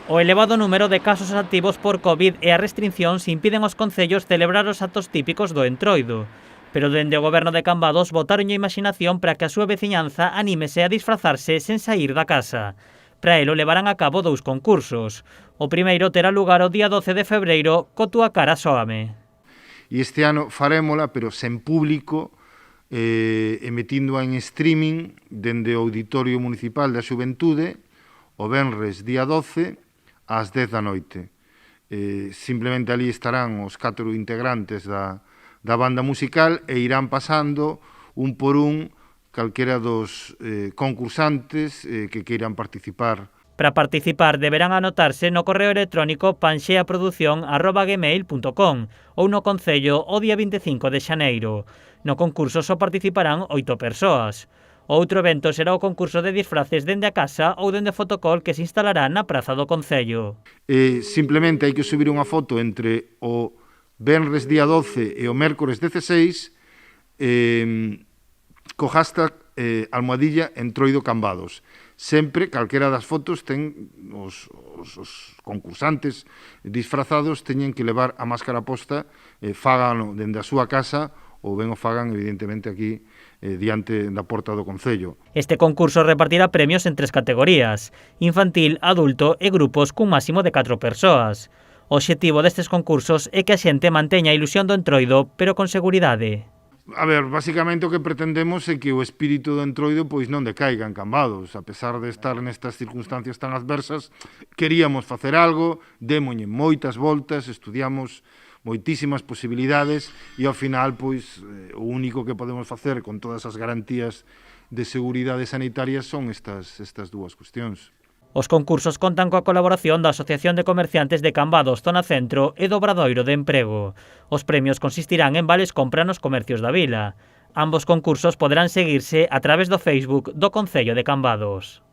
O elevado número de casos activos por COVID e as restriccións impiden aos concellos celebrar os actos típicos do Entroido. Pero dende o goberno de Cambados botaron a imaginación para que a súa veciñanza anímese a disfrazarse sen saír da casa. Para elo levarán a cabo 2 concursos. O primeiro terá lugar o día 12 de febreiro co Túa cara sóame. E este ano farémola, pero sen público, emitíndoa en streaming dende o Auditorio Municipal da Xuventude o venres día 12 ás 10 da noite. Simplemente ali estarán os 4 integrantes da banda musical e irán pasando un por un calquera dos concursantes que queiran participar. Para participar deberán anotarse no correo electrónico panxeaproducción@gmail.com ou no Concello o día 25 de xaneiro. No concurso só participarán 8 persoas. O outro evento será o concurso de disfraces dende a casa ou dende fotocol que se instalará na praza do Concello. Simplemente hai que subir unha foto entre o venres día 12 e o mércores 16 co hashtag almohadilla Entroido Cambados. Sempre, calquera das fotos, ten os concursantes disfrazados teñen que levar a máscara posta, fágano dende a súa casa ou ben o fagan, evidentemente, aquí diante da porta do Concello. Este concurso repartirá premios en 3 categorías: infantil, adulto e grupos cun máximo de 4 persoas. O obxectivo destes concursos é que a xente manteña a ilusión do Entroido, pero con seguridade. A ver, basicamente o que pretendemos é que o espírito do Entroido pois non decaiga en Cambados. A pesar de estar nestas circunstancias tan adversas, queríamos facer algo, démolle moitas voltas, estudiamos moitísimas posibilidades e ao final pois o único que podemos facer con todas as garantías de seguridade sanitarias son estas 2 cuestións. Os concursos contan coa colaboración da Asociación de Comerciantes de Cambados, Zona Centro e do Obradoiro de Emprego. Os premios consistirán en vales compra nos comercios da vila. Ambos concursos poderán seguirse a través do Facebook do Concello de Cambados.